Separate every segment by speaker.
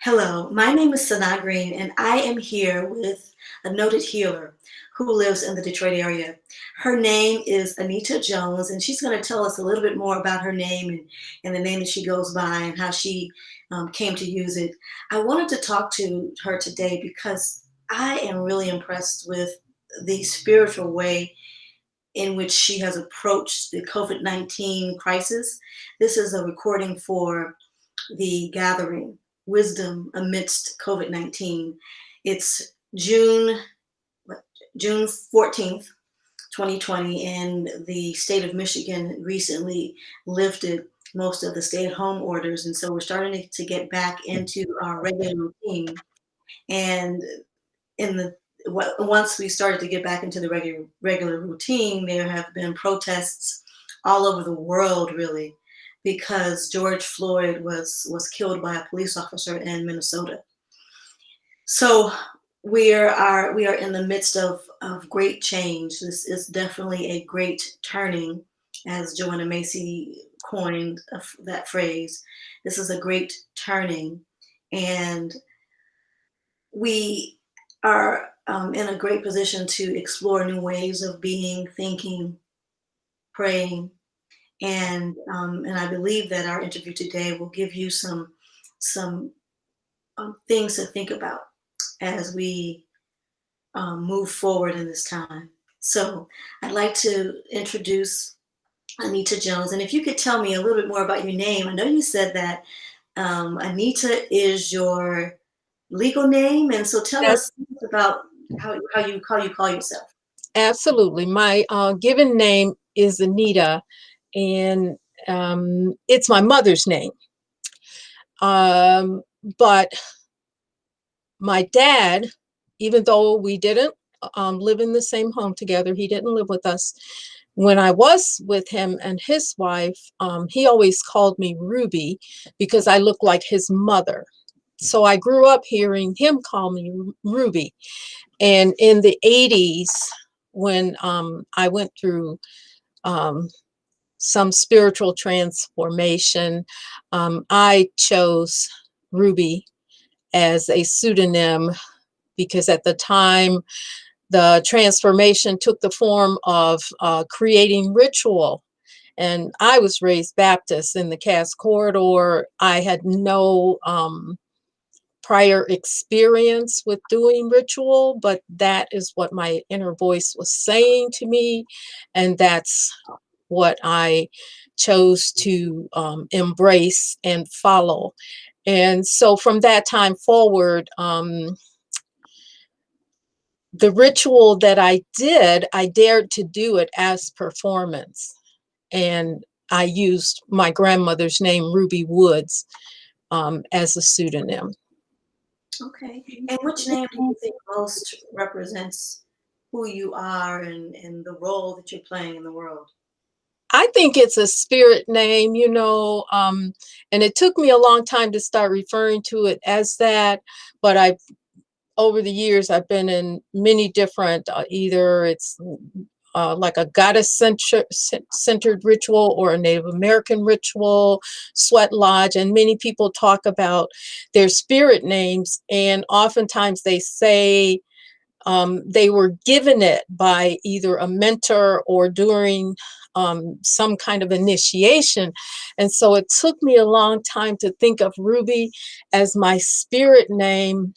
Speaker 1: Hello, my name is Sanaa Green, and I am here with a noted healer who lives in the Detroit area. Her name is Anita Jones, and she's going to tell us a little bit more about her name and the name that she goes by and how she came to use it. I wanted to talk to her today because I am really impressed with the spiritual way in which she has approached the COVID-19 crisis. This is a recording for the gathering, Wisdom Amidst COVID-19. It's June 14th, 2020, and the state of Michigan recently lifted most of the stay-at-home orders. And so we're starting to get back into our regular routine. And in the once we started to get back into the regular routine, there have been protests all over the world, really, because George Floyd was killed by a police officer in Minnesota. So we are in the midst of great change. This is definitely a great turning, as Joanna Macy coined that phrase. This is a great turning, and we are in a great position to explore new ways of being, thinking, praying, and I believe that our interview today will give you some things to think about as we move forward in this time. So I'd like to introduce Anita Jones, and if you could tell me a little bit more about your name. I know you said that Anita is your legal name, and so tell
Speaker 2: That,
Speaker 1: us about how you call yourself.
Speaker 2: absolutely. My given name is Anita, and it's my mother's name. Um, but my dad, even though we didn't live in the same home together, he didn't live with us. When I was with him and his wife, he always called me Ruby because I look like his mother. So I grew up hearing him call me Ruby. And in the 80s, when I went through um, some spiritual transformation, I chose Ruby as a pseudonym because at the time, the transformation took the form of creating ritual. And I was raised Baptist in the Cass Corridor. I had no prior experience with doing ritual, but that is what my inner voice was saying to me. And that's what I chose to embrace and follow. And so from that time forward, the ritual that I did, I dared to do it as performance. And I used my grandmother's name, Ruby Woods, as a pseudonym.
Speaker 1: Okay. And which name do you think most represents who you are and the role that you're playing in the world?
Speaker 2: I think it's a spirit name, and it took me a long time to start referring to it as that, but over the years, I've been in many different, either it's like a goddess-centered ritual or a Native American ritual, sweat lodge, and many people talk about their spirit names, and oftentimes they say they were given it by either a mentor or during some kind of initiation. And so it took me a long time to think of Ruby as my spirit name,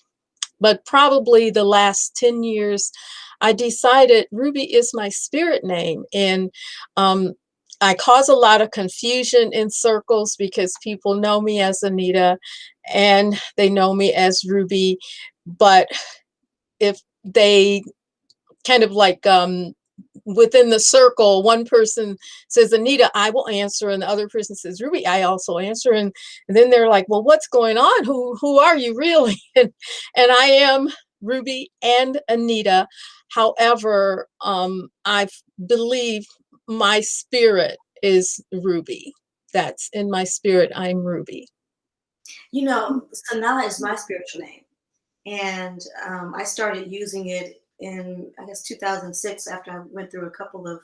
Speaker 2: but probably the last 10 years, I decided Ruby is my spirit name. And I cause a lot of confusion in circles because people know me as Anita and they know me as Ruby. But if they kind of like within the circle, one person says Anita, I will answer, and the other person says Ruby, I also answer, and then they're like, well, what's going on? Who are you really? And I am Ruby and Anita. However, I believe my spirit is Ruby. That's in my spirit. I'm Ruby.
Speaker 1: You know, Sanaa is my spiritual name, and I started using it in, I guess, 2006 after I went through a couple of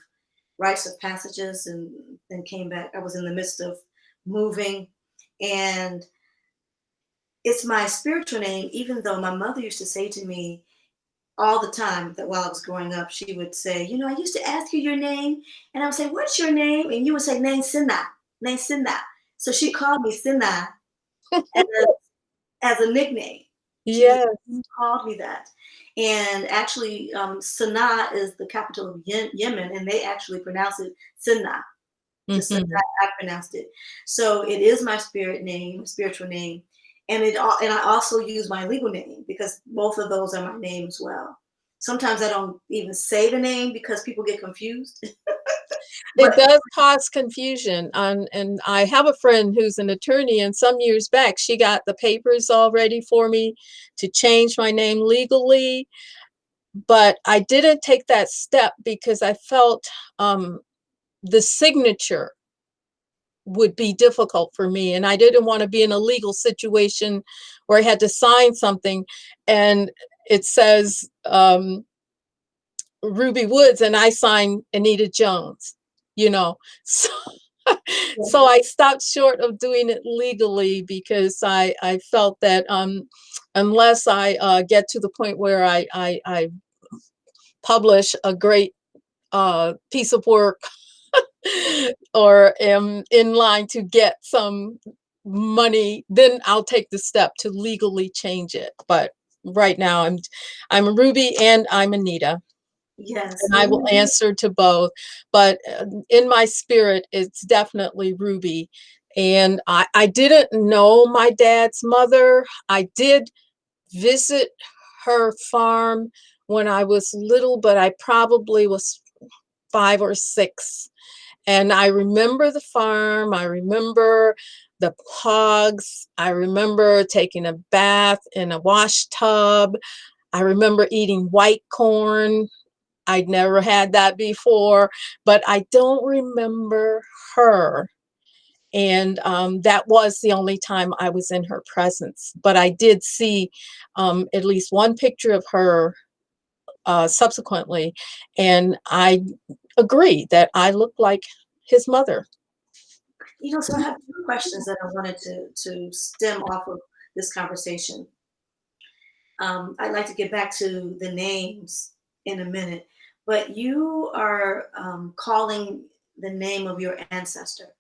Speaker 1: rites of passages and then came back. I was in the midst of moving, and it's my spiritual name, even though my mother used to say to me all the time that while I was growing up, she would say, you know, I used to ask you your name, and I would say, what's your name? And you would say, name Sanaa, name Sanaa. So she called me Sanaa as as a nickname. She just
Speaker 2: Yes.
Speaker 1: called me that. And actually, Sanaa is the capital of Yemen, and they actually pronounce it Sanaa. Just like
Speaker 2: Hmm.
Speaker 1: I pronounced it. So it is my spirit name, spiritual name, and and I also use my legal name because both of those are my name as well. Sometimes I don't even say the name because people get confused. But
Speaker 2: It does cause confusion, and I have a friend who's an attorney, and some years back, she got the papers all ready for me to change my name legally, but I didn't take that step because I felt, the signature would be difficult for me, and I didn't wanna be in a legal situation where I had to sign something, and it says, Ruby Woods, and I signed Anita Jones, you know? So so I stopped short of doing it legally because I felt that, unless I, get to the point where I publish a great, piece of work or am in line to get some money, then I'll take the step to legally change it, but right now, I'm Ruby and I'm Anita.
Speaker 1: yes,
Speaker 2: And I will answer to both, but, in my spirit, it's definitely Ruby, and I didn't know my dad's mother. I did visit her farm when I was little, but I probably was 5 or 6, and I remember the farm, I remember the hogs, I remember taking a bath in a wash tub, I remember eating white corn. I'd never had that before, but I don't remember her. And that was the only time I was in her presence. But I did see at least one picture of her subsequently, and I agree that I look like his mother.
Speaker 1: you know, so I have two questions that I wanted to stem off of this conversation. I'd like to get back to the names in a minute, but you are calling the name of your ancestor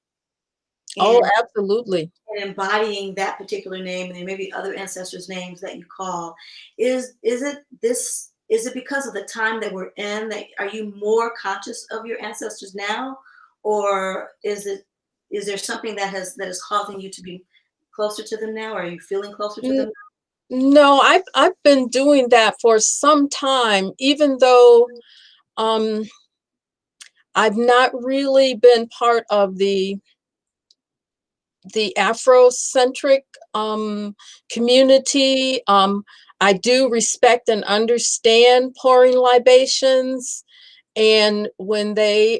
Speaker 2: Oh,
Speaker 1: and,
Speaker 2: absolutely.
Speaker 1: embodying that particular name, and there may be other ancestors' names that you call. Is it this? Is it because of the time that we're in that are you more conscious of your ancestors now, or is there something that is causing you to be closer to them now? Are you feeling closer to
Speaker 2: N-
Speaker 1: them?
Speaker 2: No, I've been doing that for some time, even though um, I've not really been part of the Afrocentric community. I do respect and understand pouring libations, and when they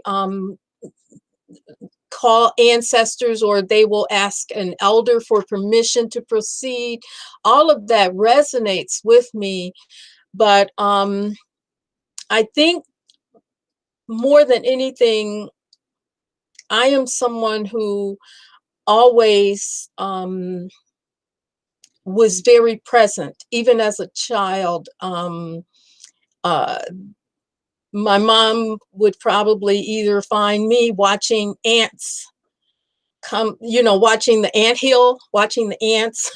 Speaker 2: call ancestors or they will ask an elder for permission to proceed, all of that resonates with me. But I think more than anything, I am someone who always was very present, even as a child. Uh, my mom would probably either find me watching ants come, watching the ant hill, watching the ants,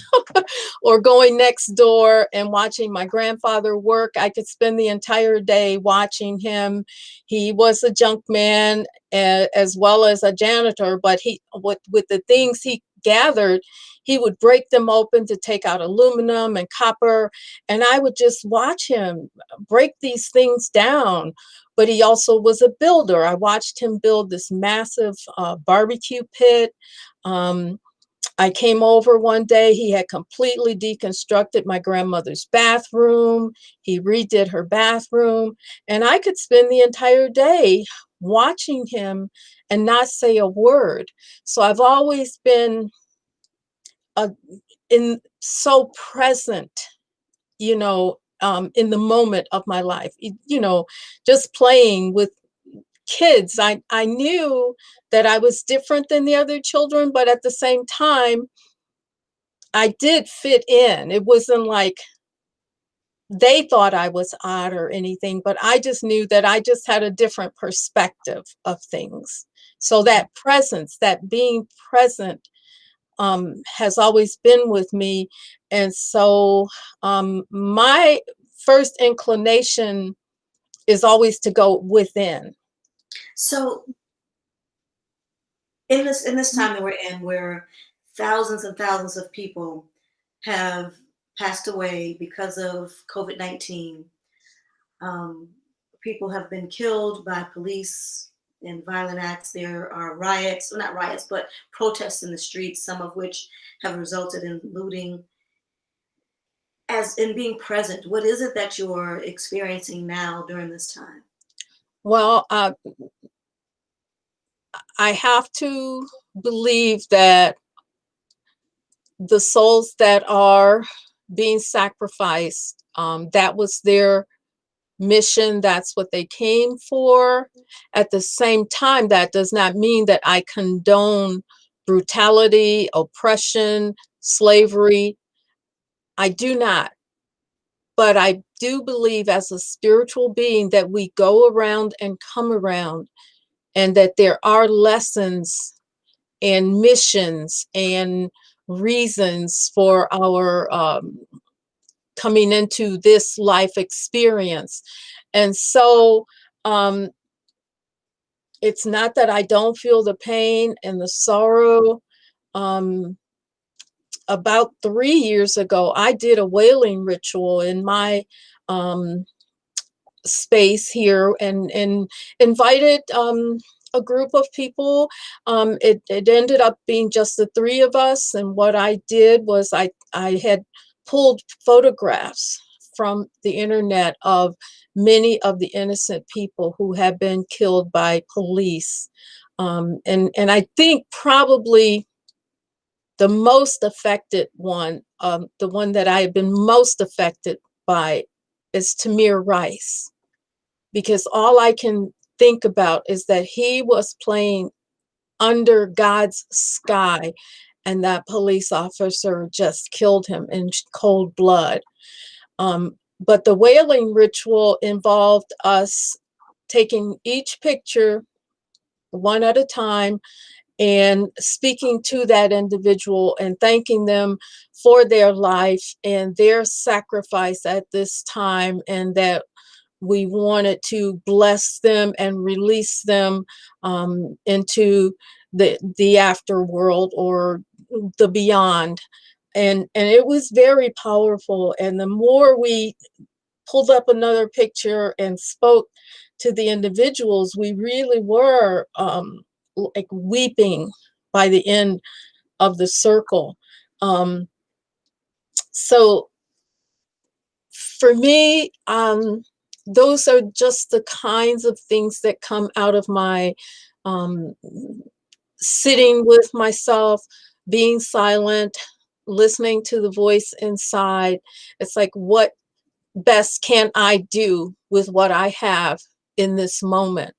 Speaker 2: or going next door and watching my grandfather work. I could spend the entire day watching him. He was a junk man as well as a janitor, but with the things he gathered, he would break them open to take out aluminum and copper, and I would just watch him break these things down. But he also was a builder. I watched him build this massive barbecue pit. um, I came over one day, he had completely deconstructed my grandmother's bathroom. He redid her bathroom, and I could spend the entire day watching him and not say a word. So I've always been uh, in so present, in the moment of my life, just playing with kids. I knew that I was different than the other children, but at the same time, I did fit in. It wasn't like they thought I was odd or anything, but I just knew that I just had a different perspective of things. So that presence, that being present, has always been with me. And so my first inclination is always to go within.
Speaker 1: So in this time that we're in, where thousands and thousands of people have passed away because of COVID-19, um, people have been killed by police in violent acts. There are riots, well, not riots, but protests in the streets, some of which have resulted in looting. As in being present, what is it that you're experiencing now during this time?
Speaker 2: Well, I have to believe that the souls that are being sacrificed, that was their mission, that's what they came for. At the same time, that does not mean that I condone brutality, oppression, slavery. I do not. But I do believe as a spiritual being that we go around and come around, and that there are lessons and missions and reasons for our coming into this life experience. And so um, it's not that I don't feel the pain and the sorrow. Um, about 3 years ago, I did a wailing ritual in my um, space here, and invited a group of people. It ended up being just the three of us, and what I did was I had pulled photographs from the internet of many of the innocent people who have been killed by police. And I think probably the most affected one, the one that I have been most affected by, is Tamir Rice, because all I can think about is that he was playing under God's sky, and that police officer just killed him in cold blood. But the wailing ritual involved us taking each picture one at a time and speaking to that individual and thanking them for their life and their sacrifice at this time, and that we wanted to bless them and release them into the afterworld or the beyond. And it was very powerful. And the more we pulled up another picture and spoke to the individuals, we really were like weeping by the end of the circle. Um, so for me, those are just the kinds of things that come out of my um, sitting with myself, being silent, listening to the voice inside. It's like, what best can I do with what I have in this moment?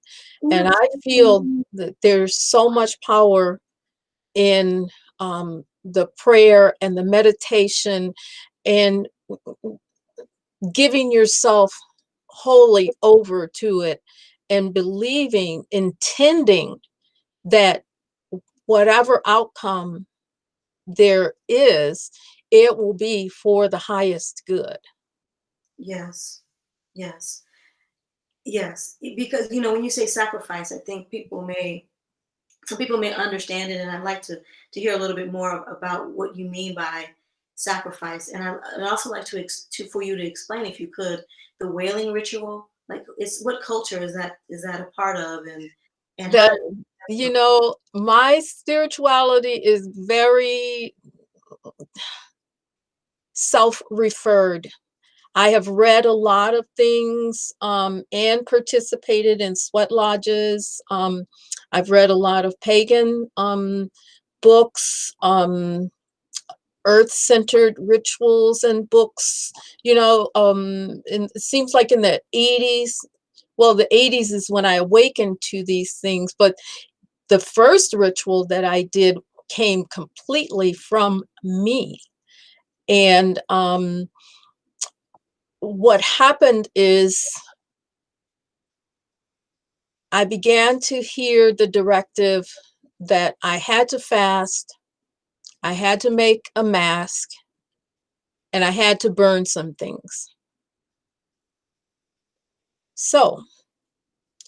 Speaker 2: And I feel that there's so much power in the prayer and the meditation, and giving yourself wholly over to it, and believing, intending that whatever outcome there is, it will be for the highest good.
Speaker 1: Yes, yes, yes. Because when you say sacrifice, I think some people may understand it, and I'd like to hear a little bit more about what you mean by sacrifice. And I'd also like for you to explain, if you could, the wailing ritual. Like, it's what culture is that a part of, and how
Speaker 2: That,
Speaker 1: does
Speaker 2: my spirituality is very self-referred. I have read a lot of things and participated in sweat lodges. I've read a lot of pagan books, earth-centered rituals and books. And it seems like in the 80s, well, the 80s is when I awakened to these things, but the first ritual that I did came completely from me. And what happened is I began to hear the directive that I had to fast, I had to make a mask, and I had to burn some things. So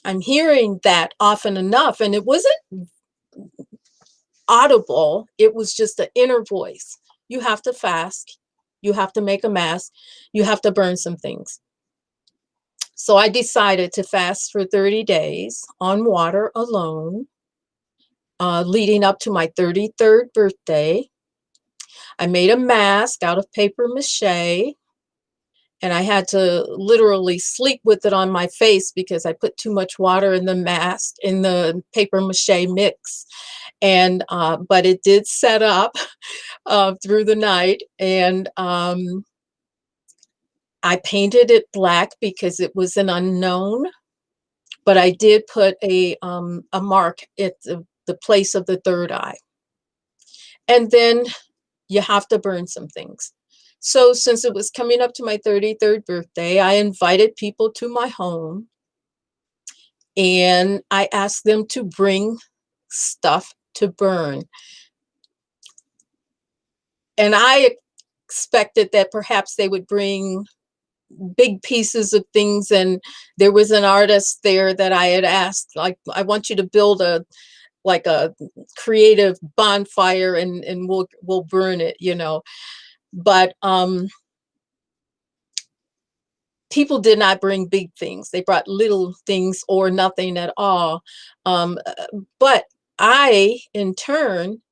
Speaker 2: I'm hearing that often enough, and it wasn't audible, it was just an inner voice. You have to fast, you have to make a mask, you have to burn some things. So I decided to fast for 30 days on water alone, leading up to my 33rd birthday. I made a mask out of paper mache, and I had to literally sleep with it on my face because I put too much water in the mask, in the paper mache mix. And but it did set up through the night, and I painted it black because it was an unknown. But I did put a mark at the place of the third eye. And then you have to burn some things. So since it was coming up to my 33rd birthday, I invited people to my home, and I asked them to bring stuff to burn. And I expected that perhaps they would bring big pieces of things, and there was an artist there that I had asked, like, I want you to build a creative bonfire, and we'll burn it, you know. But people did not bring big things. They brought little things or nothing at all. But I, in turn,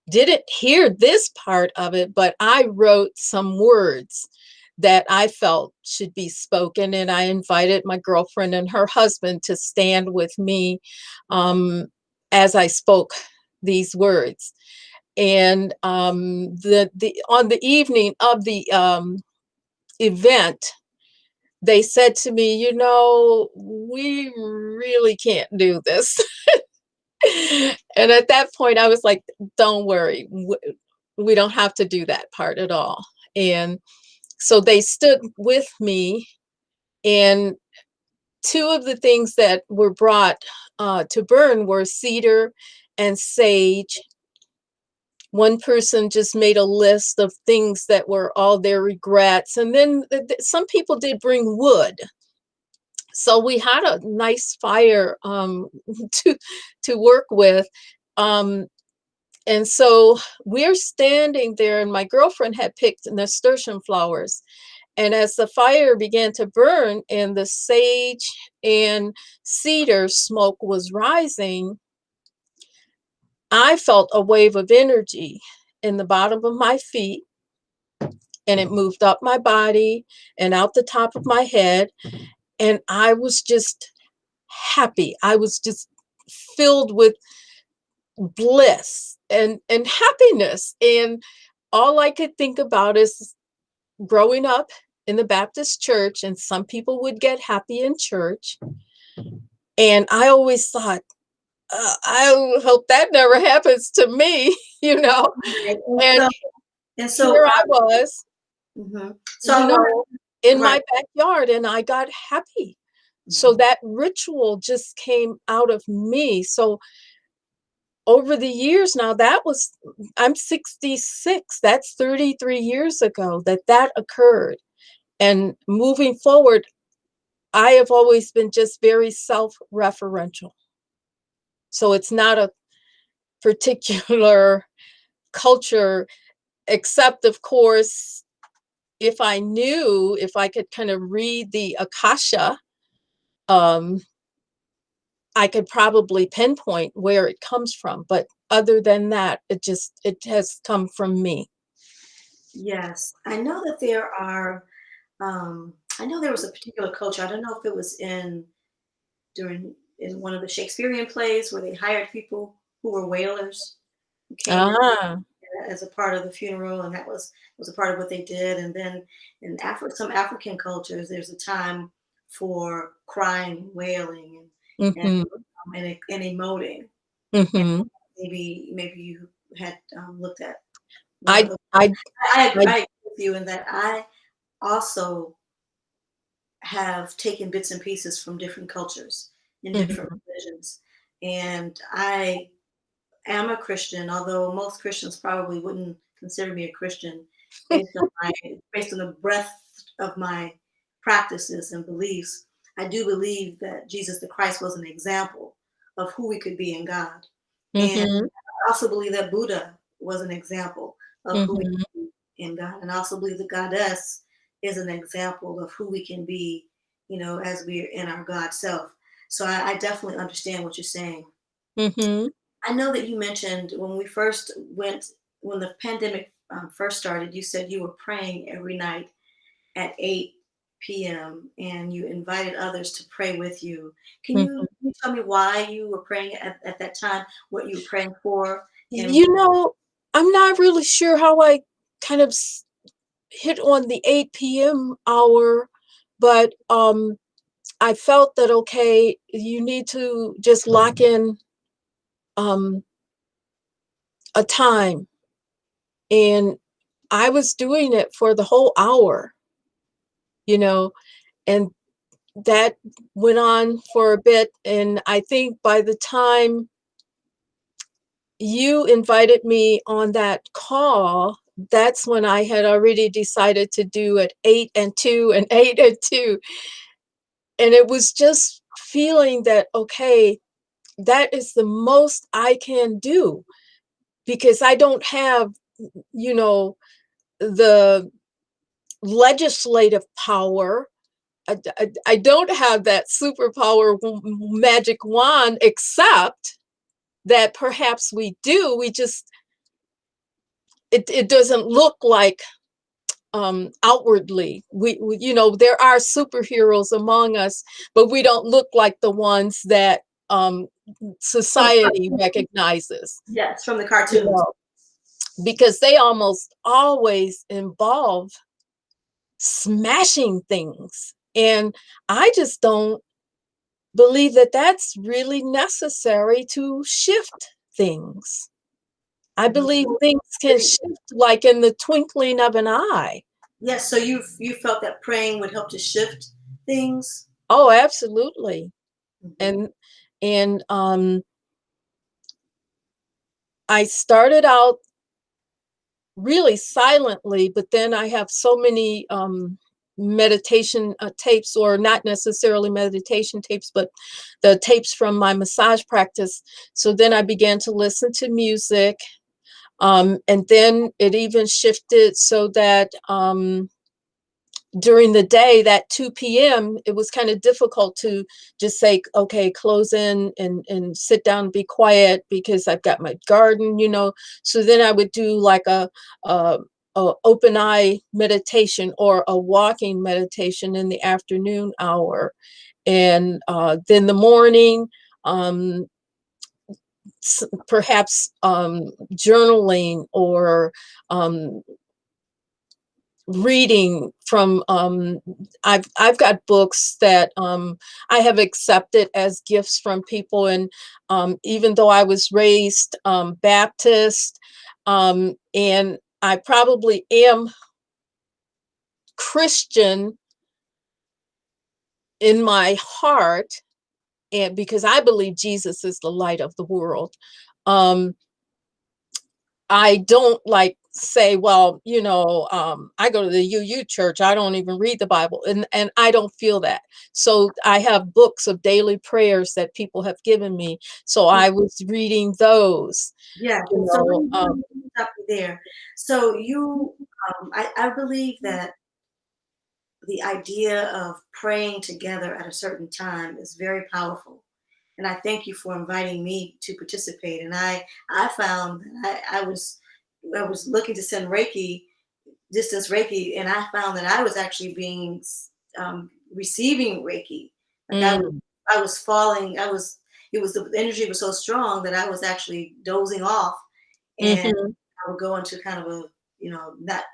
Speaker 2: didn't hear this part of it, but I wrote some words that I felt should be spoken, and I invited my girlfriend and her husband to stand with me as I spoke these words. And the on the evening of the event, they said to me, you know, we really can't do this. And at that point, I was like, don't worry, we don't have to do that part at all. And so they stood with me, and two of the things that were brought to burn were cedar and sage. One person just made a list of things that were all their regrets. And then some people did bring wood. So we had a nice fire to work with. And so we're standing there, and my girlfriend had picked nasturtium flowers. And as the fire began to burn and the sage and cedar smoke was rising, I felt a wave of energy in the bottom of my feet, and it moved up my body and out the top of my head. And I was just happy. I was just filled with bliss and happiness. And all I could think about is growing up in the Baptist church, and some people would get happy in church. And I always thought, I hope that never happens to me, you know.
Speaker 1: Right,
Speaker 2: And
Speaker 1: and so,
Speaker 2: here I was,
Speaker 1: mhm. So
Speaker 2: you
Speaker 1: I wanna
Speaker 2: know, in
Speaker 1: right,
Speaker 2: my backyard, and I got happy. So
Speaker 1: mhm,
Speaker 2: that ritual just came out of me. So over the years now, I'm 66. That's 33 years ago that occurred. And moving forward, I have always been just very self-referential. So it's not a particular culture, except of course, if I could kind of read the Akasha, um, I could probably pinpoint where it comes from. But other than that, it has come from me.
Speaker 1: yes. I know that there are, I know there was a particular culture, I don't know if it was in one of the Shakespearean plays where they hired people who were wailers, who came in
Speaker 2: Ah,
Speaker 1: as a part of the funeral, and that was a part of what they did. And then in some African cultures, there's a time for crying, wailing, and
Speaker 2: mhm,
Speaker 1: and emoting. And
Speaker 2: mhm.
Speaker 1: maybe you had looked at one of
Speaker 2: I
Speaker 1: those.
Speaker 2: I
Speaker 1: I agree,
Speaker 2: I
Speaker 1: I agree with you in that I also have taken bits and pieces from different cultures and different
Speaker 2: Mhm.
Speaker 1: religions. And I am a Christian, although most Christians probably wouldn't consider me a Christian based on my based on the breadth of my practices and beliefs. I do believe that Jesus the Christ was an example of who we could be in God. And
Speaker 2: Mhm.
Speaker 1: I also believe that Buddha was an example of who we
Speaker 2: Mhm.
Speaker 1: can be in God. And I also believe the goddess is an example of who we can be, as we're in our God self. So I definitely understand what you're saying.
Speaker 2: Mhm.
Speaker 1: I know that you mentioned when the pandemic first started, you said you were praying every night at 8 p.m. and you invited others to pray with you.
Speaker 2: Mhm.
Speaker 1: Can you tell me why you were praying at that time, what you were praying for? And
Speaker 2: You know, I'm not really sure how I kind of hit on the 8 p.m. hour, but I felt that okay, you need to just lock in um, a time, and I was doing it for the whole hour, you know, and that went on for a bit. And I think by the time you invited me on that call, that's when I had already decided to do at 8 and 2 and 8 and 2. And it was just feeling that, okay, that is the most I can do because I don't have, you know, the legislative power. I don't have that superpower magic wand, except that perhaps we do. We just, it doesn't look like outwardly. There are superheroes among us, but we don't look like the ones that
Speaker 1: from the
Speaker 2: society
Speaker 1: cartoons,
Speaker 2: recognizes,
Speaker 1: yes, from the
Speaker 2: you
Speaker 1: cartoons.
Speaker 2: know, because they almost always involve smashing things. And I just don't believe that that's really necessary to shift things. I
Speaker 1: Mhm.
Speaker 2: believe
Speaker 1: So,
Speaker 2: things can shift like in the twinkling of an eye.
Speaker 1: yes, so you felt that praying would help to shift things.
Speaker 2: Oh, absolutely.
Speaker 1: Mhm.
Speaker 2: And I started out really silently, but then I have so many meditation tapes, or not necessarily meditation tapes, but the tapes from my massage practice. So then I began to listen to music. And then it even shifted so that during the day, that 2 p.m., it was kind of difficult to just say, okay, close in and sit down and be quiet because I've got my garden. So then I would do like a open eye meditation or a walking meditation in the afternoon hour. And then the morning, um, perhaps journaling or um, reading from I've got books that I have accepted as gifts from people. And even though I was raised Baptist, and I probably am Christian in my heart, and because I believe Jesus is the light of the world, um I don't like say, well, I go to the UU church. I don't even read the Bible, and I don't feel that. So I have books of daily prayers that people have given me. So
Speaker 1: Mm,
Speaker 2: I was reading those,
Speaker 1: yeah.
Speaker 2: you
Speaker 1: So
Speaker 2: know.
Speaker 1: let me stop you there. So I believe that the idea of praying together at a certain time is very powerful. And I thank you for inviting me to participate. And I found that I was looking to send Reiki, distance Reiki, and I found that I was actually being receiving Reiki. Like
Speaker 2: Mm,
Speaker 1: I was falling. It was the energy was so strong that I was actually dozing off, and
Speaker 2: mhm,
Speaker 1: I would go into kind of a, not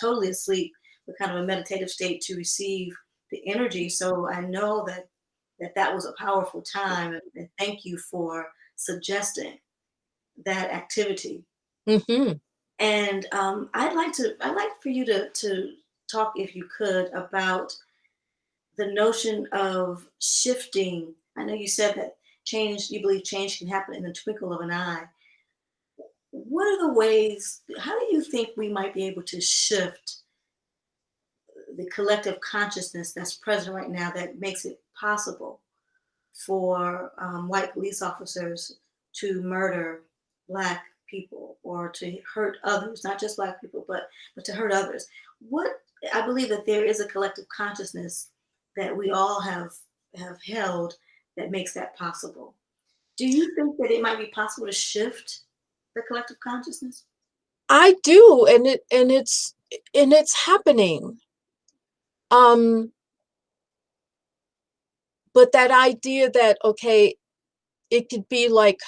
Speaker 1: totally asleep, but kind of a meditative state to receive the energy. So I know that was a powerful time, and thank you for suggesting that activity.
Speaker 2: mhm.
Speaker 1: And I'd like for you to talk, if you could, about the notion of shifting. I know you said that change, you believe change can happen in the twinkle of an eye. What are the ways, how do you think we might be able to shift the collective consciousness that's present right now that makes it possible for white police officers to murder black people or to hurt others, not just black people, but to hurt others? What, I believe that there is a collective consciousness that we all have held that makes that possible. Do you think that it might be possible to shift the collective consciousness?
Speaker 2: I do, and it's happening. Um, but that idea that, okay, it could be like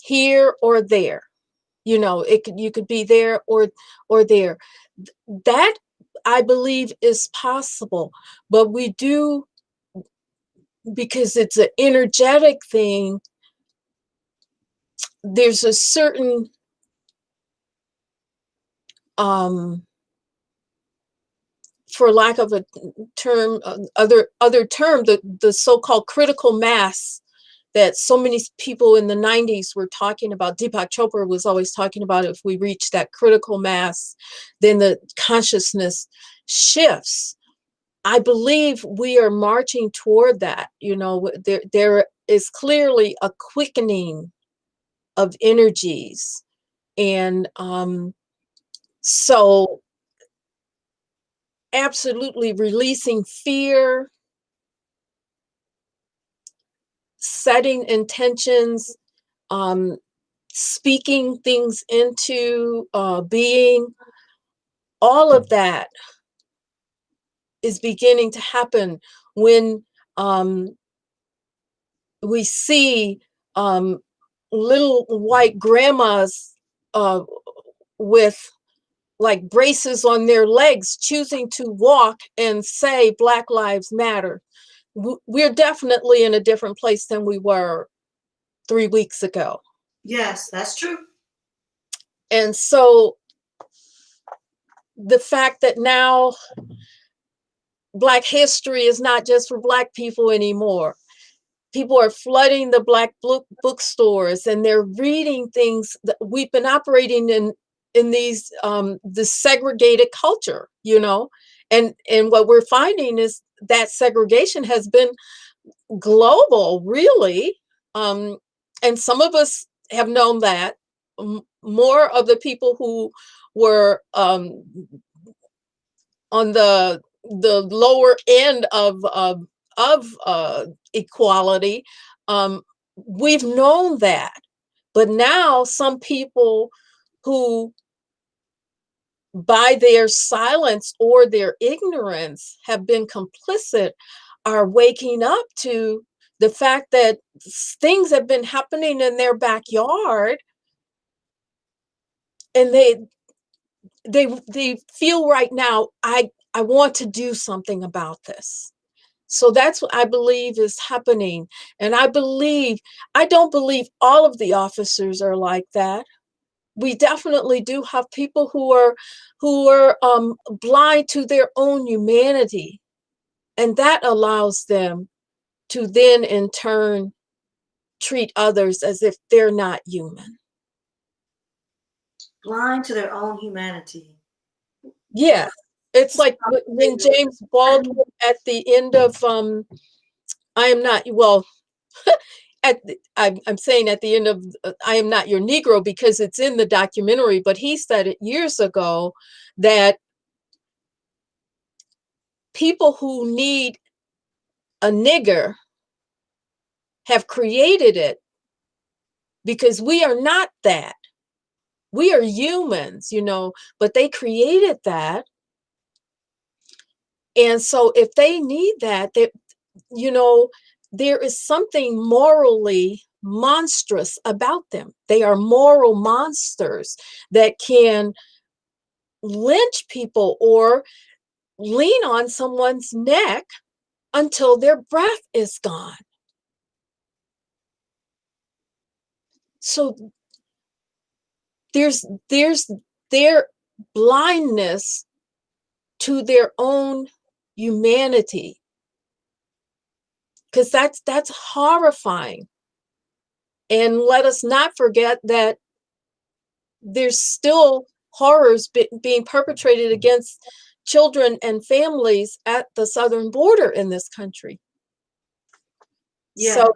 Speaker 2: here or there, you could be there or there. That I believe is possible, but we do, because it's an energetic thing, there's a certain um for lack of a term, other term, the so-called critical mass that so many people in the 90s were talking about. Deepak Chopra was always talking about, if we reach that critical mass, then the consciousness shifts. I believe we are marching toward that. There is clearly a quickening of energies. And so absolutely releasing fear, setting intentions, um, speaking things into being, all of that is beginning to happen when um, we see um, little white grandmas with like braces on their legs choosing to walk and say Black Lives Matter. We're definitely in a different place than we were 3 weeks ago.
Speaker 1: Yes, that's true.
Speaker 2: And so the fact that now Black history is not just for Black people anymore. People are flooding the Black bookstores, and they're reading things that we've been operating in these this segregated culture, and what we're finding is that segregation has been global, really. And some of us have known that. More of the people who were on the lower end of equality, we've known that. But now some people who, by their silence or their ignorance, have been complicit, are waking up to the fact that things have been happening in their backyard, and they feel right now, I want to do something about this. So that's what I believe is happening. And I don't believe all of the officers are like that. We definitely do have people who are blind to their own humanity, and that allows them to then in turn treat others as if they're not human.
Speaker 1: Blind to their own humanity.
Speaker 2: Yeah, it's like when James Baldwin at the end of I am not, well, I'm saying at the end of I Am Not Your Negro, because it's in the documentary, but he said it years ago that people who need a nigger have created it, because we are not that. We are humans, but they created that. And so if they need that, there is something morally monstrous about them. They are moral monsters that can lynch people or lean on someone's neck until their breath is gone. So there's their blindness to their own humanity, because that's horrifying. And let us not forget that there's still horrors being perpetrated against children and families at the southern border in this country.
Speaker 1: Yeah.
Speaker 2: So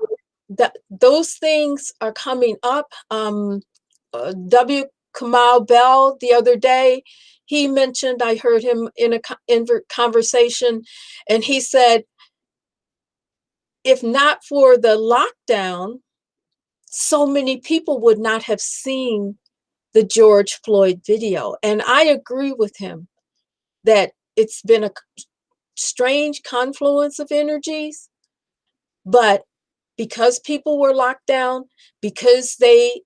Speaker 2: those things are coming up. W. Kamau Bell, the other day, he mentioned, I heard him in a conversation, and he said, if not for the lockdown, so many people would not have seen the George Floyd video. And I agree with him that it's been a strange confluence of energies, but because people were locked down, because they,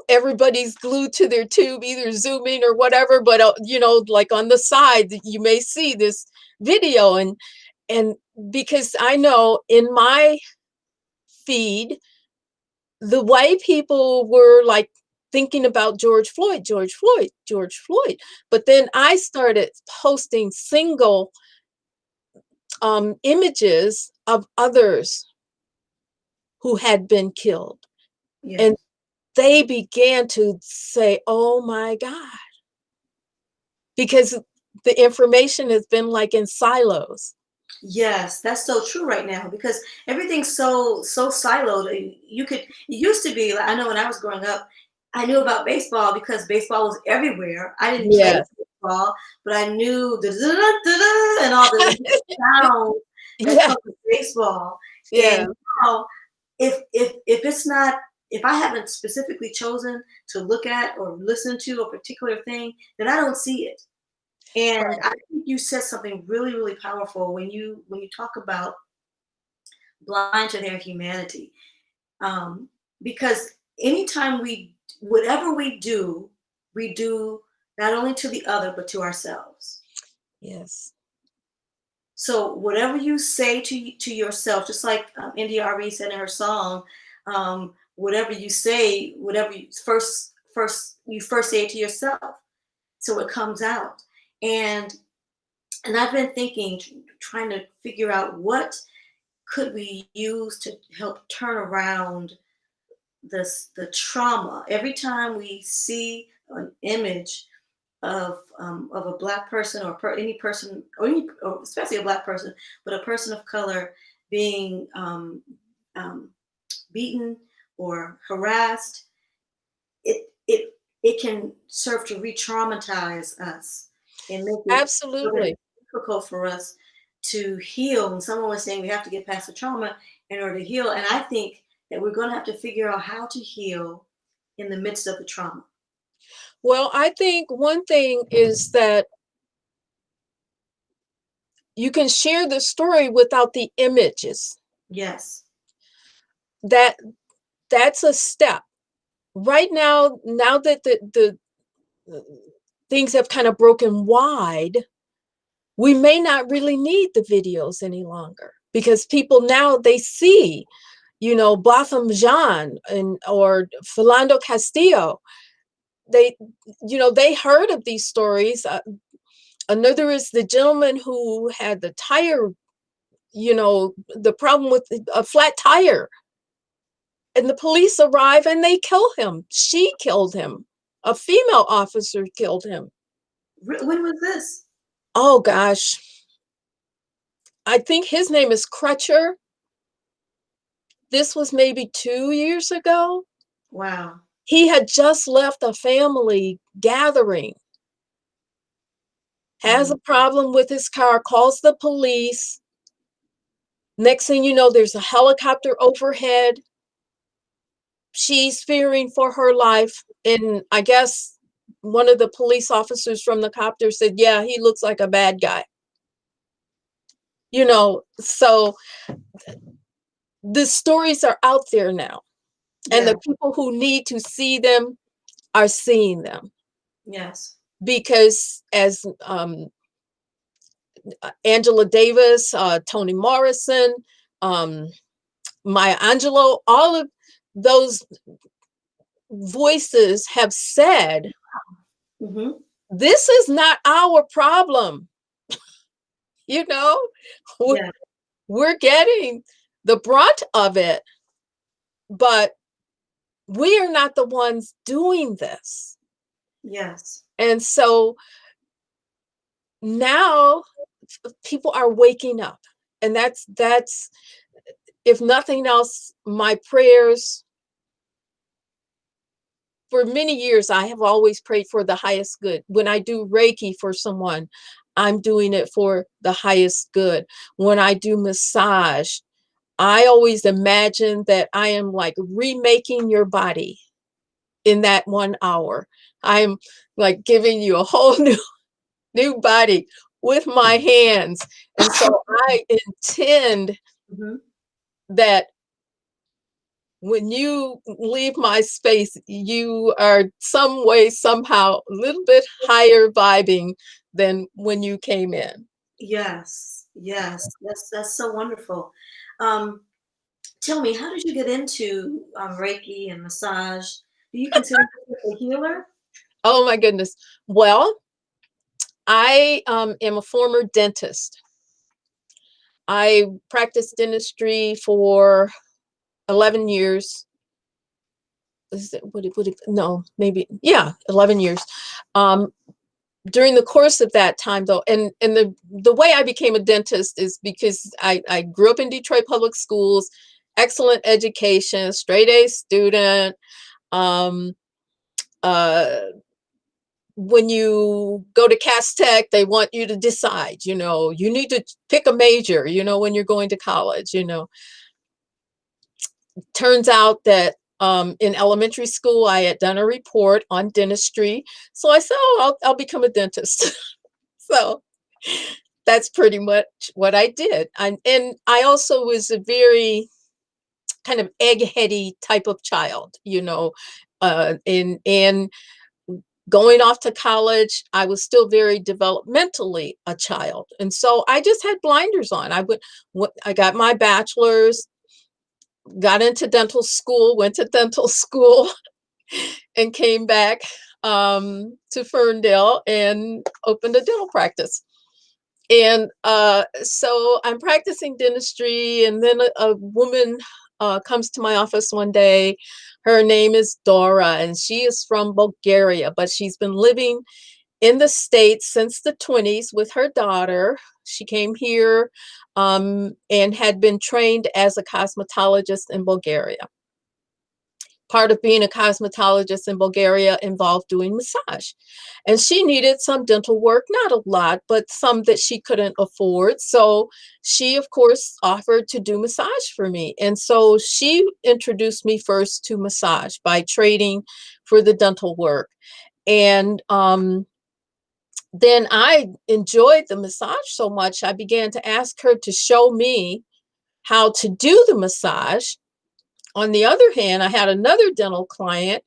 Speaker 2: everybody's glued to their tube, either Zooming or whatever, but like on the side, you may see this video, and because I know in my feed, the white people were like thinking about George Floyd, George Floyd, George Floyd. But then I started posting single images of others who had been killed.
Speaker 1: Yes.
Speaker 2: And they began to say, oh my God, because the information has been like in silos.
Speaker 1: Yes, that's so true right now because everything's so siloed. It used to be like I know when I was growing up, I knew about baseball because baseball was everywhere. I didn't play
Speaker 2: Yes.
Speaker 1: baseball, but I knew the and all the sounds that
Speaker 2: Yeah.
Speaker 1: come with baseball.
Speaker 2: Yeah.
Speaker 1: And now, if it's not if I haven't specifically chosen to look at or listen to a particular thing, then I don't see it. And I
Speaker 2: Right.
Speaker 1: think you said something really, really powerful when you talk about blind to their humanity. Because anytime whatever we do not only to the other, but to ourselves.
Speaker 2: Yes.
Speaker 1: So whatever you say to yourself, just like India.Arie said in her song, whatever you say, whatever you first say it to yourself, so it comes out. And I've been thinking, trying to figure out what could we use to help turn around the trauma. Every time we see an image of a black person or any person, or especially a black person, but a person of color being um, beaten or harassed, it can serve to re-traumatize us and make it so that
Speaker 2: Absolutely.
Speaker 1: it's difficult for us to heal. And someone was saying we have to get past the trauma in order to heal. And I think that we're going to have to figure out how to heal in the midst of the trauma.
Speaker 2: Well, I think one thing is that you can share the story without the images.
Speaker 1: Yes.
Speaker 2: That that's a step. Right now that the things have kind of broken wide, we may not really need the videos any longer because people now they see, Botham Jean or Philando Castillo. They, they heard of these stories. Another is the gentleman who had the tire, the problem with a flat tire. And the police arrive and they kill him. She killed him. A female officer killed him.
Speaker 1: When was this?
Speaker 2: Oh gosh. I think his name is Crutcher. This was maybe 2 years ago.
Speaker 1: Wow.
Speaker 2: He had just left a family gathering, has
Speaker 1: Mhm.
Speaker 2: a problem with his car, calls the police. Next thing you know, there's a helicopter overhead. She's fearing for her life. And I guess one of the police officers from the copter said, yeah, he looks like a bad guy. So the stories are out there now. And
Speaker 1: Yeah.
Speaker 2: the people who need to see them are seeing them.
Speaker 1: Yes.
Speaker 2: Because as Angela Davis, Toni Morrison, Maya Angelou, all of those voices have said,
Speaker 1: Mhm.
Speaker 2: this is not our problem. You know, We-
Speaker 1: Yeah.
Speaker 2: we're getting the brunt of it, but we are not the ones doing this.
Speaker 1: Yes.
Speaker 2: And so now people are waking up. And that's if nothing else, my prayers for many years, I have always prayed for the highest good. When I do Reiki for someone, I'm doing it for the highest good. When I do massage, I always imagine that I am like remaking your body in that 1 hour. I'm like giving you a whole new body with my hands. And so I intend
Speaker 1: Mhm.
Speaker 2: that when you leave my space, you are some way, somehow, a little bit higher vibing than when you came in.
Speaker 1: Yes. Yes. That's so wonderful. Um, Tell me, how did you get into Reiki and massage? Do you consider yourself a healer?
Speaker 2: Oh my goodness. Well, I am a former dentist. I practiced dentistry for 11 years. Is it, would it, no, maybe, yeah, 11 years. Um, During the course of that time though, and the way I became a dentist is because I grew up in Detroit public schools, excellent education, straight A student. Um, uh, when you go to Cass Tech, they want you to decide, you need to pick a major, when you're going to college, Turns out that in elementary school, I had done a report on dentistry. So I said, oh, I'll become a dentist. So that's pretty much what I did. And I also was a very kind of eggheady type of child, and going off to college, I was still very developmentally a child. And so I just had blinders on. I got my bachelor's, got into dental school, went to dental school, and came back to Ferndale and opened a dental practice. And so I'm practicing dentistry, and then a woman comes to my office one day. Her name is Dora, and she is from Bulgaria, but she's been living in the States since the 20s with her daughter. She came here and had been trained as a cosmetologist in Bulgaria. Part of being a cosmetologist in Bulgaria involved doing massage. And she needed some dental work, not a lot, but some that she couldn't afford. So she, of course, offered to do massage for me. And so she introduced me first to massage by trading for the dental work. And then I enjoyed the massage so much, I began to ask her to show me how to do the massage. On the other hand, I had another dental client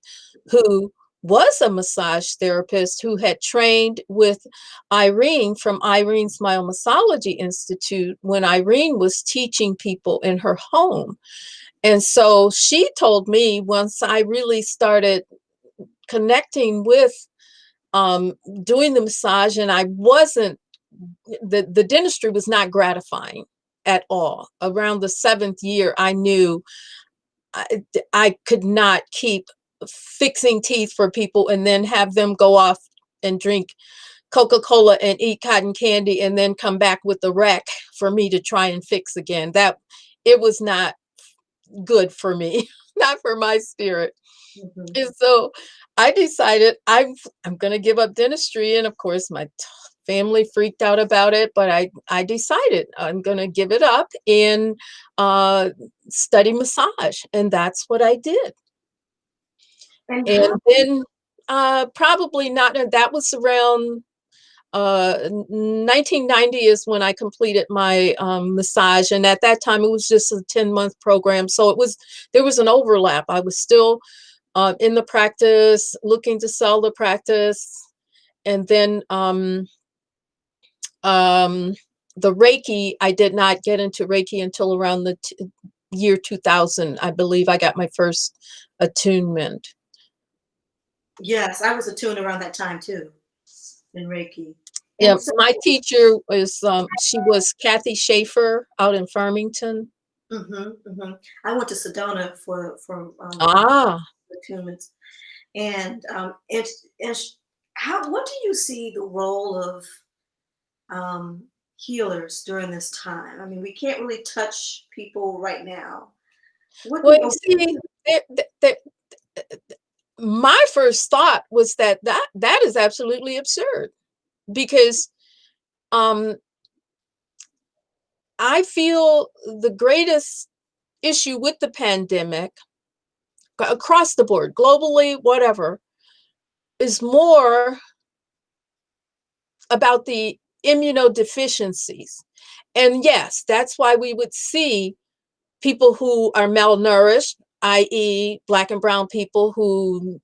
Speaker 2: who was a massage therapist who had trained with Irene from Irene's Myomassology Institute when Irene was teaching people in her home. And so she told me, once I really started connecting with doing the massage, and I wasn't, the dentistry was not gratifying at all. Around the 7th year, I knew I, I could not keep fixing teeth for people and then have them go off and drink Coca-Cola and eat cotton candy and then come back with the wreck for me to try and fix again. That it was not good for me, not for my spirit.
Speaker 1: Mhm.
Speaker 2: And so I decided I'm going to give up dentistry, and of course my family freaked out about it, but I decided I'm going to give it up and uh, study massage, and that's what I did.
Speaker 1: And
Speaker 2: And
Speaker 1: how?
Speaker 2: then probably not. That was around 1990 is when I completed my massage, and at that time it was just a 10-month program, so there was an overlap. I was still in the practice, looking to sell the practice, and then the Reiki, I did not get into Reiki until around the year 2000. I believe I got my first attunement.
Speaker 1: Yes, I was attuned around that time too in Reiki.
Speaker 2: Yeah,
Speaker 1: And so,
Speaker 2: my teacher was, she was Kathy Schaefer out in Farmington.
Speaker 1: I went to Sedona for
Speaker 2: Ah,
Speaker 1: attunements, and how what do you see the role of healers during this time? I mean, we can't really touch people right now. What do
Speaker 2: well, you
Speaker 1: you?
Speaker 2: see, there my first thought was that that is absolutely absurd because, um, I feel the greatest issue with the pandemic across the board, globally, whatever, is more about the immunodeficiencies. And yes, that's why we would see people who are malnourished, i.e., Black and brown people who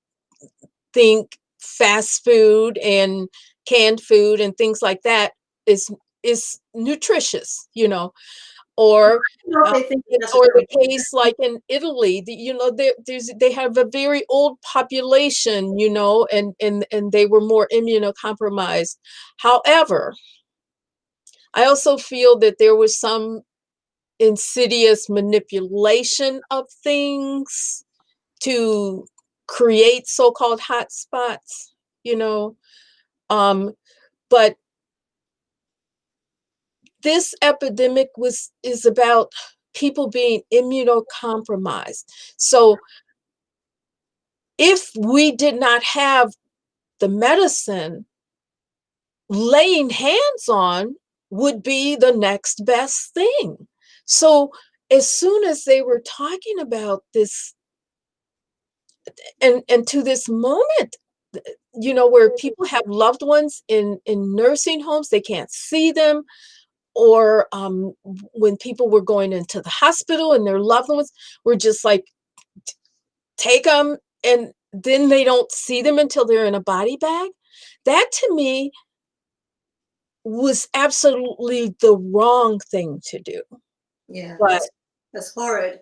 Speaker 2: think fast food and canned food and things like that is is nutritious, or
Speaker 1: I don't know if
Speaker 2: uh,
Speaker 1: they think
Speaker 2: or the
Speaker 1: necessarily.
Speaker 2: case like in Italy, they have a very old population, and they were more immunocompromised. However, I also feel that there was some insidious manipulation of things to create so-called hotspots, you know. Um, but this epidemic is about people being immunocompromised. So if we did not have the medicine, laying hands on would be the next best thing. So as soon as they were talking about this, and to this moment, where people have loved ones in nursing homes, they can't see them, or when people were going into the hospital and their loved ones were just like, take them, and then they don't see them until they're in a body bag. That to me was absolutely the wrong thing to do.
Speaker 1: Yeah,
Speaker 2: But,
Speaker 1: that's horrid.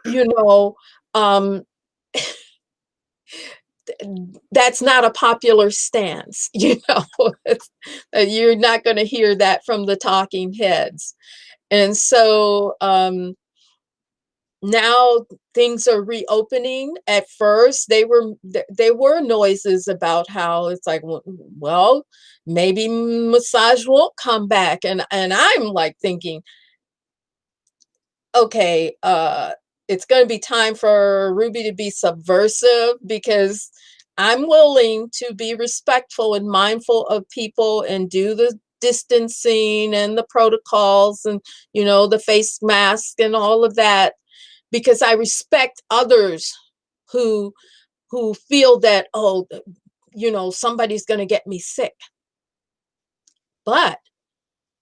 Speaker 2: you know, um, that's not a popular stance, you're not going to hear that from the talking heads. And so now things are reopening. At first, there were noises about how it's like, well, maybe massage won't come back, and I'm like thinking, okay, it's going to be time for Ruby to be subversive, because I'm willing to be respectful and mindful of people and do the distancing and the protocols and, the face mask and all of that, because I respect others who feel that, oh, somebody's going to get me sick. But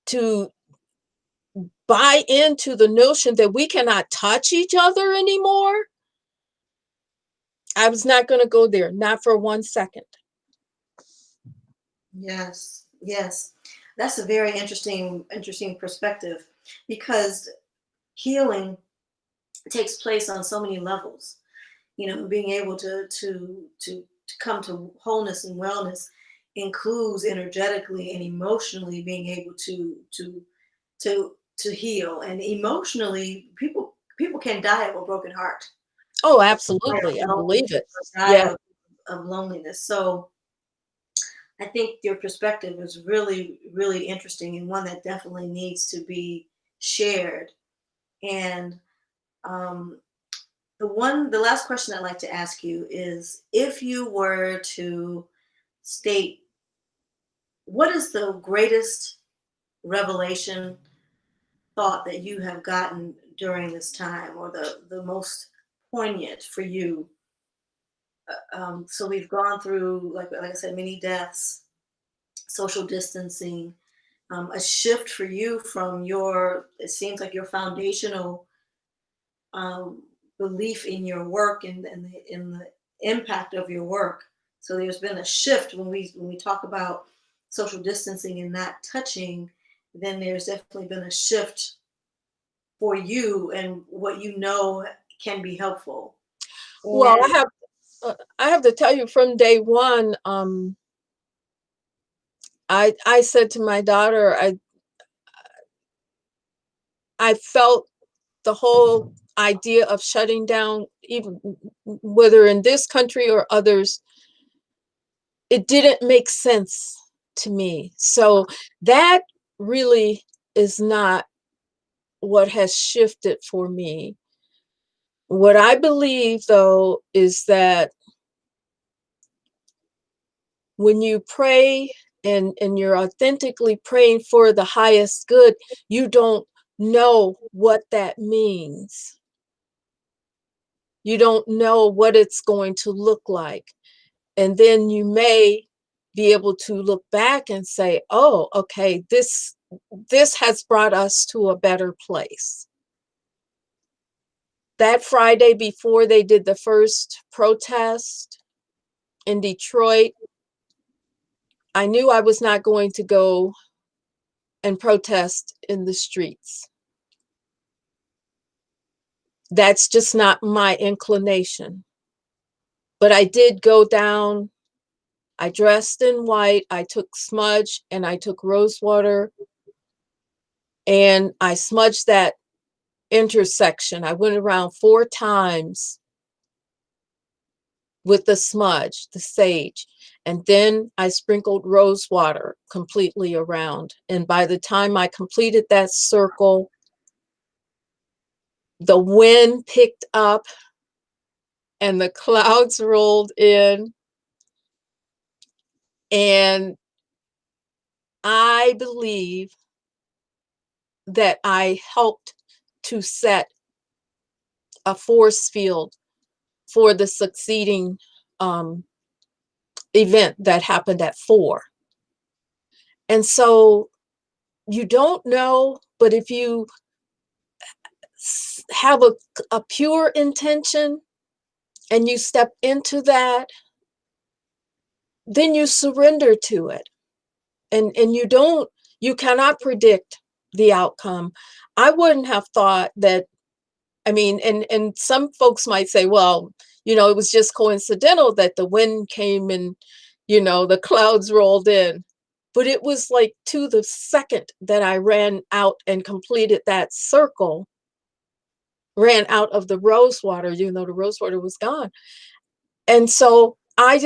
Speaker 2: to buy into the notion that we cannot touch each other anymore, I was not going to go there, not for 1 second.
Speaker 1: Yes, yes. That's a very interesting perspective because healing takes place on so many levels. Being able to come to wholeness and wellness includes energetically and emotionally being able to heal. And emotionally, people can die of a broken heart,
Speaker 2: Oh,
Speaker 1: die
Speaker 2: absolutely. I
Speaker 1: of
Speaker 2: believe
Speaker 1: loneliness,
Speaker 2: it.
Speaker 1: or die
Speaker 2: Yeah.
Speaker 1: of loneliness. So I think your perspective is really, really interesting and one that definitely needs to be shared. And um, the last question I'd like to ask you is, if you were to state what is the greatest revelation thought that you have gotten during this time, or the most poignant for you. So we've gone through, like I said, many deaths, social distancing, a shift for you from it seems like your foundational um, belief in your work and the impact of your work. So there's been a shift when we talk about social distancing and not touching. Then there's definitely been a shift for you and what can be helpful.
Speaker 2: Well,
Speaker 1: And
Speaker 2: I have. I have to tell you, from day one, I said to my daughter, I felt the whole idea of shutting down, even whether in this country or others, it didn't make sense to me. So that really is not what has shifted for me. What I believe, though, is that when you pray and you're authentically praying for the highest good, you don't know what that means. You don't know what it's going to look like. And then you may be able to look back and say, oh, okay, this has brought us to a better place. That Friday before they did the first protest in Detroit, I knew I was not going to go and protest in the streets. That's just not my inclination. But I did go down. I dressed in white. I took smudge and I took rose water and I smudged that intersection. I went around 4 times with the smudge, the sage, and then I sprinkled rose water completely around. And by the time I completed that circle, the wind picked up and the clouds rolled in. And I believe that I helped to set a force field for the succeeding event that happened at 4. And so you don't know, but if you have a pure intention and you step into that, then you surrender to it. And you cannot predict the outcome. I wouldn't have thought that, I mean, and some folks might say, well, it was just coincidental that the wind came and, the clouds rolled in. But it was like to the second that I ran out and completed that circle, ran out of the rose water, the rose water was gone. And so I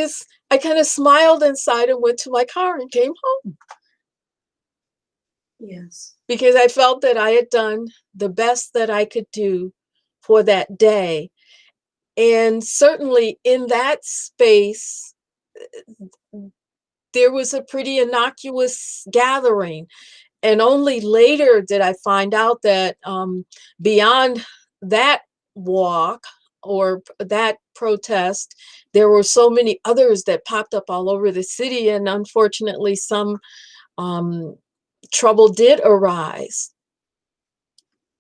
Speaker 2: kind of smiled inside and went to my car and came home.
Speaker 1: Yes.
Speaker 2: Because I felt that I had done the best that I could do for that day. And certainly in that space, there was a pretty innocuous gathering. And only later did I find out that beyond that walk or that protest, there were so many others that popped up all over the city. And unfortunately, some trouble did arise.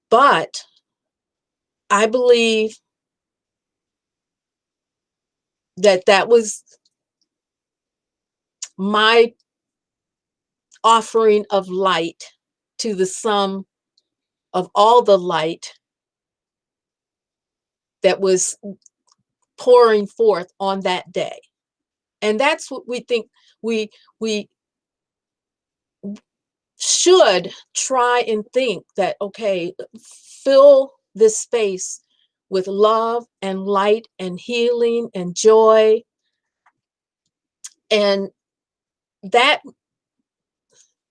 Speaker 2: But I believe that was my offering of light to the sum of all the light that was pouring forth on that day. And that's what we think we should try and think, that, okay, fill this space with love and light and healing and joy. And that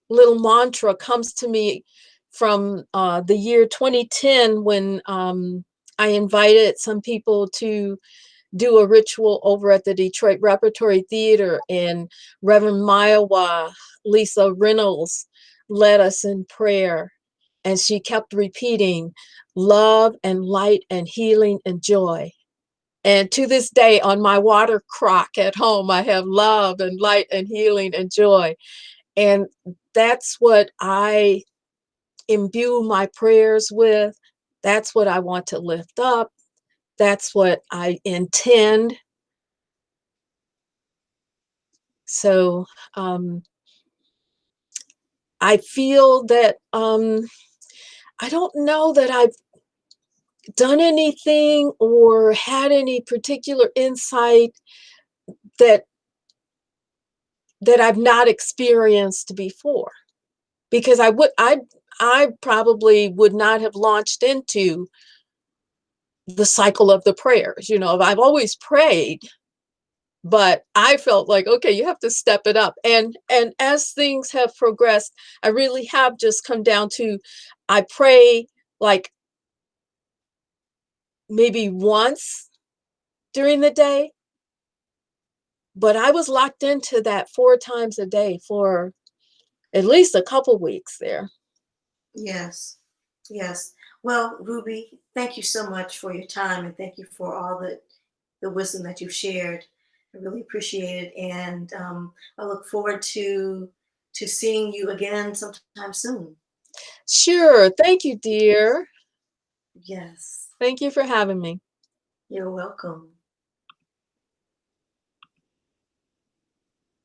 Speaker 2: little mantra comes to me from the year 2010 when I invited some people to do a ritual over at the Detroit Repertory Theater, and Reverend Maiwa Lisa Reynolds led us in prayer. And she kept repeating, love and light and healing and joy. And to this day, on my water crock at home, I have love and light and healing and joy. And that's what I imbue my prayers with. That's what I want to lift up. That's what I intend. So I feel that I don't know that I've done anything or had any particular insight that I've not experienced before. Because I probably would not have launched into the cycle of the prayers. I've always prayed, but I felt like, okay, you have to step it up. And as things have progressed, I really have just come down to, I pray like maybe once during the day, but I was locked into that 4 times a day for at least a couple weeks there.
Speaker 1: Yes. Yes. Well, Ruby, thank you so much for your time and thank you for all the wisdom that you've shared. I really appreciate it, and I look forward to seeing you again sometime soon.
Speaker 2: Sure. Thank you, dear.
Speaker 1: Yes,
Speaker 2: Thank you for having me.
Speaker 1: you're welcome.